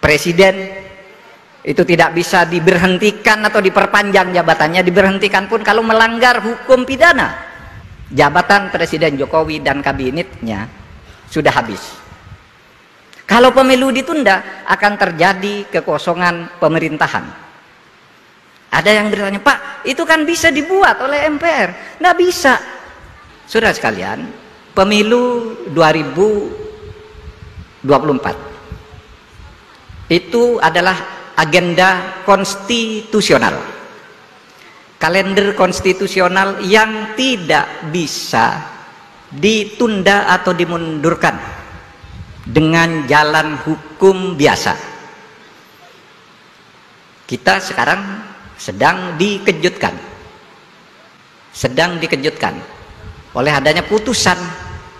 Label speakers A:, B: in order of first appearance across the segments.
A: Presiden itu tidak bisa diberhentikan atau diperpanjang jabatannya, diberhentikan pun kalau melanggar hukum pidana. Jabatan Presiden Jokowi dan kabinetnya sudah habis. Kalau pemilu ditunda akan terjadi kekosongan pemerintahan. Ada yang bertanya, Pak, itu kan bisa dibuat oleh MPR. Nggak bisa. Saudara sekalian, pemilu 2024 itu adalah agenda konstitusional, kalender konstitusional yang tidak bisa ditunda atau dimundurkan dengan jalan hukum biasa. Kita sekarang sedang dikejutkan oleh adanya putusan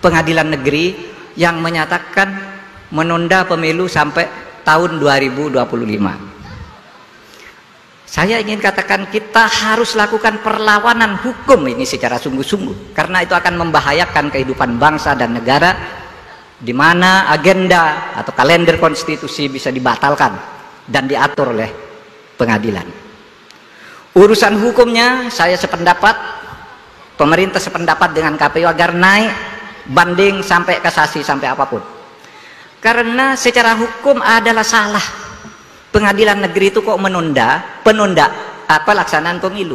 A: pengadilan negeri yang menyatakan menunda pemilu sampai tahun 2025. Saya ingin katakan kita harus lakukan perlawanan hukum ini secara sungguh-sungguh, karena itu akan membahayakan kehidupan bangsa dan negara, di mana agenda atau kalender konstitusi bisa dibatalkan dan diatur oleh pengadilan. Urusan hukumnya saya sependapat, pemerintah sependapat dengan KPU agar naik banding sampai kasasi sampai apapun. Karena secara hukum adalah salah. Pengadilan negeri itu kok penunda pelaksanaan pemilu.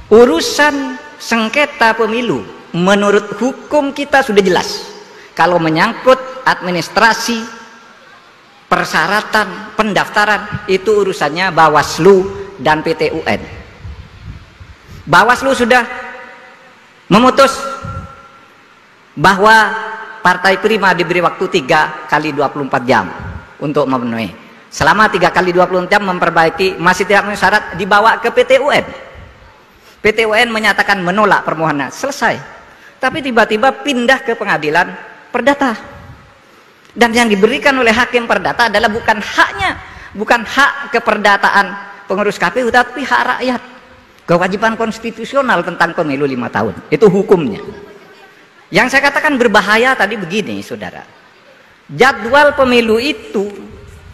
A: Urusan sengketa pemilu menurut hukum kita sudah jelas. Kalau menyangkut administrasi, persyaratan, pendaftaran, itu urusannya Bawaslu dan PT UN. Bawaslu sudah memutus bahwa Partai Prima diberi waktu 3 kali 24 jam untuk memenuhi. Selama 3 kali 24 jam memperbaiki, masih tidak memenuhi syarat, dibawa ke PT UN. PT UN menyatakan menolak permohonan, selesai. Tapi tiba-tiba pindah ke pengadilan perdata. Dan yang diberikan oleh hakim perdata adalah bukan hak keperdataan pengurus KPU, tapi hak rakyat. Kewajiban konstitusional tentang pemilu 5 tahun. Itu hukumnya. Yang saya katakan berbahaya tadi begini, saudara. Jadwal pemilu itu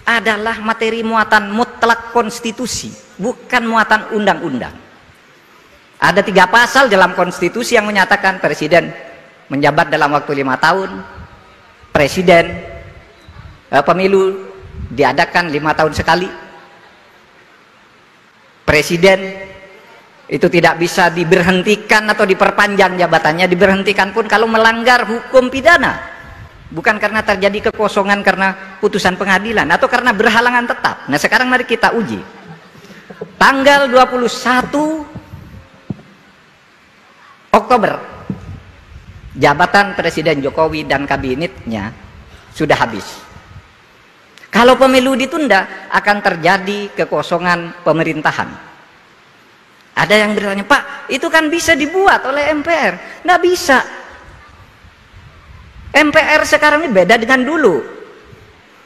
A: adalah materi muatan mutlak konstitusi, bukan muatan undang-undang. Ada 3 pasal dalam konstitusi yang menyatakan presiden menjabat dalam waktu 5 tahun, pemilu diadakan 5 tahun sekali, presiden itu tidak bisa diberhentikan atau diperpanjang jabatannya, diberhentikan pun kalau melanggar hukum pidana, bukan karena terjadi kekosongan karena putusan pengadilan atau karena berhalangan tetap. Nah, sekarang mari kita uji. Tanggal 21 Oktober jabatan Presiden Jokowi dan kabinetnya sudah habis. Kalau pemilu ditunda akan terjadi kekosongan pemerintahan. Ada yang bertanya, Pak, itu kan bisa dibuat oleh MPR. Nggak bisa. MPR sekarang ini beda dengan dulu.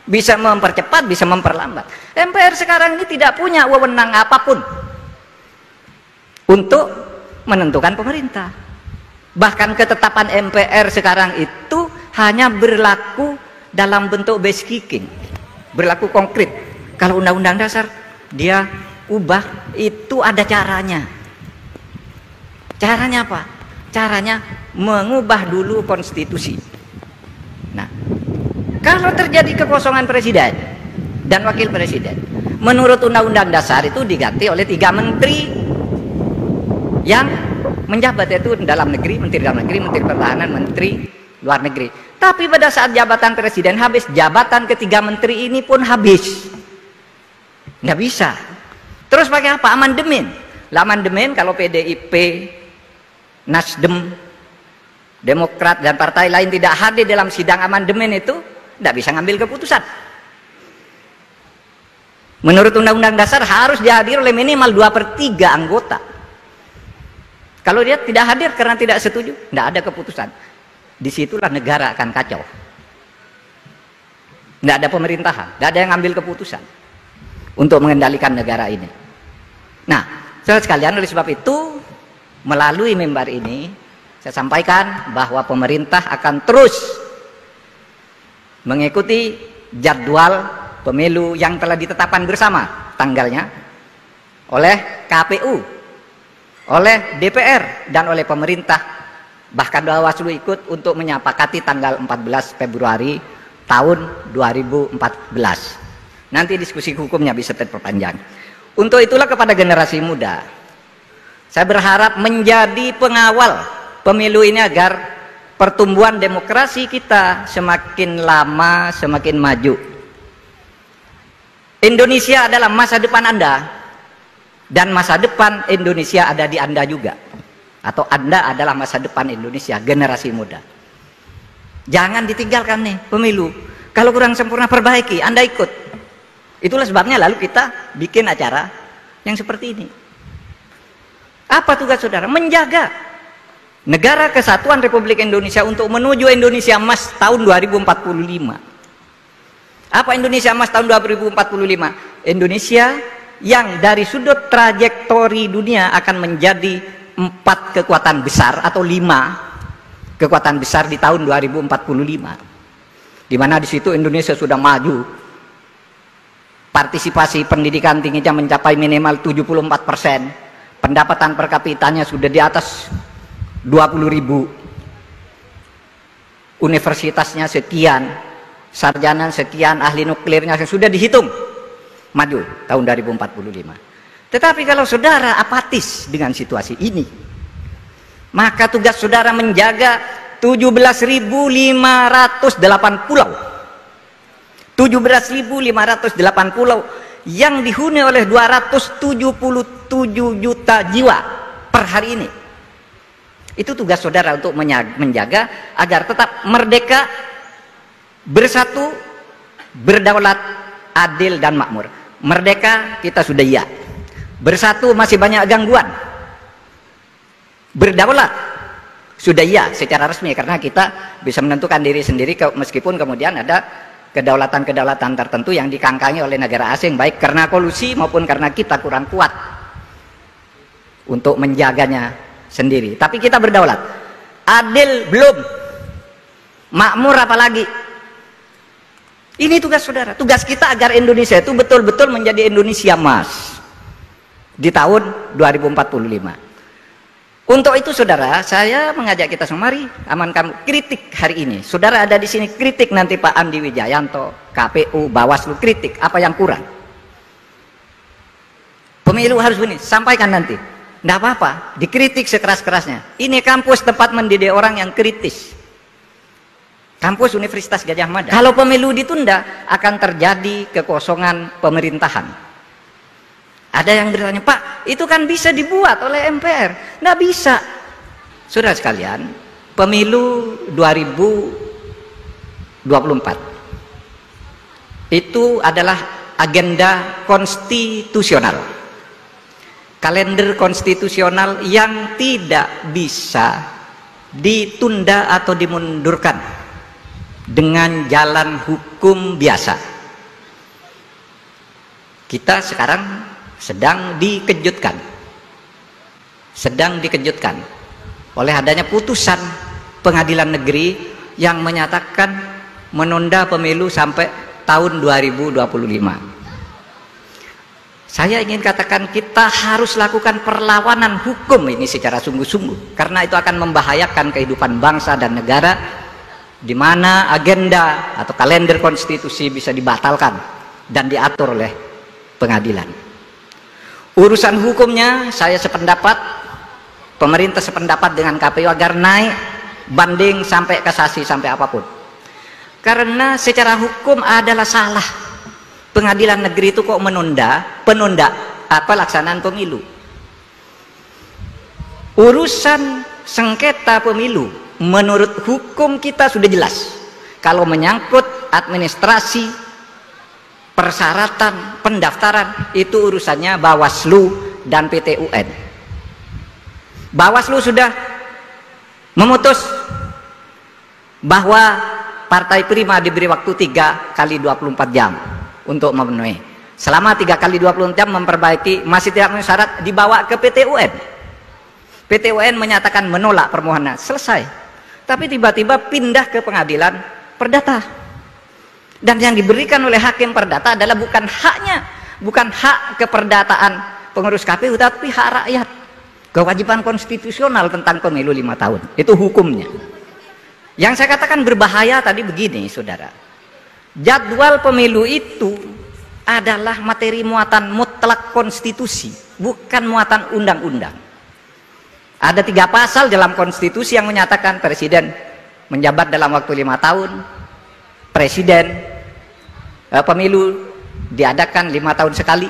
A: Bisa mempercepat, bisa memperlambat. MPR sekarang ini tidak punya wewenang apapun untuk menentukan pemerintah. Bahkan ketetapan MPR sekarang itu hanya berlaku dalam bentuk base kicking, berlaku konkret. Kalau undang-undang dasar dia ubah itu ada caranya. Caranya apa? Caranya mengubah dulu konstitusi. Nah, kalau terjadi kekosongan presiden dan wakil presiden, menurut undang-undang dasar itu diganti oleh 3 menteri yang menjabat, yaitu dalam negeri, menteri dalam negeri, menteri pertahanan, menteri luar negeri. Tapi pada saat jabatan presiden habis, jabatan ketiga menteri ini pun habis. Nggak bisa. Terus pakai apa? Amandemen. Amandemen kalau PDIP, Nasdem, Demokrat dan partai lain tidak hadir dalam sidang amandemen itu, tidak bisa ngambil keputusan. Menurut Undang-Undang Dasar harus dihadir oleh minimal 2/3 anggota. Kalau dia tidak hadir karena tidak setuju, tidak ada keputusan. Disitulah negara akan kacau. Tidak ada pemerintahan, tidak ada yang ngambil keputusan untuk mengendalikan negara ini. Nah, saudara sekalian, oleh sebab itu melalui mimbar ini saya sampaikan bahwa pemerintah akan terus mengikuti jadwal pemilu yang telah ditetapkan bersama tanggalnya oleh KPU, oleh DPR, dan oleh pemerintah. Bahkan Bawaslu ikut untuk menyepakati tanggal 14 Februari tahun 2014. Nanti diskusi hukumnya bisa terperpanjang. Untuk itulah kepada generasi muda, saya berharap menjadi pengawal pemilu ini agar pertumbuhan demokrasi kita semakin lama semakin maju. Indonesia adalah masa depan Anda, dan masa depan Indonesia ada di Anda juga. Atau Anda adalah masa depan Indonesia, generasi muda. Jangan ditinggalkan nih pemilu. Kalau kurang sempurna, perbaiki, Anda ikut. Itulah sebabnya lalu kita bikin acara yang seperti ini. Apa tugas saudara? Menjaga negara kesatuan Republik Indonesia untuk menuju Indonesia Emas tahun 2045. Apa Indonesia Emas tahun 2045? Indonesia yang dari sudut trajektori dunia akan menjadi 4 kekuatan besar atau 5 kekuatan besar di tahun 2045. Di mana di situ Indonesia sudah maju. Partisipasi pendidikan tingginya mencapai minimal 74%. Pendapatan per kapitanya sudah di atas 20.000. Universitasnya sekian, sarjana sekian, ahli nuklirnya sudah dihitung maju tahun 2045. Tetapi kalau saudara apatis dengan situasi ini, maka tugas saudara menjaga 17.508 pulau. 17.508 pulau yang dihuni oleh 277 juta jiwa per hari ini. Itu tugas saudara untuk menjaga agar tetap merdeka, bersatu, berdaulat, adil dan makmur. Merdeka kita sudah iya. Bersatu masih banyak gangguan. Berdaulat sudah iya secara resmi karena kita bisa menentukan diri sendiri meskipun kemudian ada kedaulatan-kedaulatan tertentu yang dikangkangi oleh negara asing, baik karena kolusi maupun karena kita kurang kuat untuk menjaganya sendiri. Tapi kita berdaulat. Adil belum, makmur apalagi. Ini tugas saudara. Tugas kita agar Indonesia itu betul-betul menjadi Indonesia Emas di tahun 2045. Untuk itu saudara, saya mengajak kita semua, mari amankan kritik hari ini. Saudara ada di sini, kritik nanti Pak Andi Wijayanto, KPU, Bawaslu, kritik apa yang kurang. Pemilu harus begini, sampaikan nanti. Tidak apa-apa, dikritik sekeras-kerasnya. Ini kampus tempat mendidik orang yang kritis. Kampus Universitas Gadjah Mada. Kalau pemilu ditunda, akan terjadi kekosongan pemerintahan. Ada yang bertanya, Pak, itu kan bisa dibuat oleh MPR. Nggak bisa. Saudara sekalian, pemilu 2024 itu adalah agenda konstitusional. Kalender konstitusional yang tidak bisa ditunda atau dimundurkan dengan jalan hukum biasa. Kita sekarang sedang dikejutkan oleh adanya putusan pengadilan negeri yang menyatakan menunda pemilu sampai tahun 2025. Saya ingin katakan kita harus lakukan perlawanan hukum ini secara sungguh-sungguh, karena itu akan membahayakan kehidupan bangsa dan negara, di mana agenda atau kalender konstitusi bisa dibatalkan dan diatur oleh pengadilan. Urusan hukumnya saya sependapat, pemerintah sependapat dengan KPU agar naik banding sampai kasasi sampai apapun. Karena secara hukum adalah salah. Pengadilan negeri itu kok penunda pelaksanaan pemilu. Urusan sengketa pemilu menurut hukum kita sudah jelas. Kalau menyangkut administrasi, persyaratan, pendaftaran, itu urusannya Bawaslu dan PT UN. Bawaslu sudah memutus bahwa Partai Prima diberi waktu 3 kali 24 jam untuk memenuhi. Selama 3 kali 24 jam memperbaiki, masih tidak memenuhi syarat, dibawa ke PT UN. PT UN menyatakan menolak permohonan, selesai. Tapi tiba-tiba pindah ke pengadilan perdata. Dan yang diberikan oleh hakim perdata adalah bukan haknya, bukan hak keperdataan pengurus KPU, tapi hak rakyat. Kewajiban konstitusional tentang pemilu 5 tahun. Itu hukumnya. Yang saya katakan berbahaya tadi begini, saudara. Jadwal pemilu itu adalah materi muatan mutlak konstitusi, bukan muatan undang-undang. Ada 3 pasal dalam konstitusi yang menyatakan presiden menjabat dalam waktu 5 tahun, pemilu diadakan 5 tahun sekali,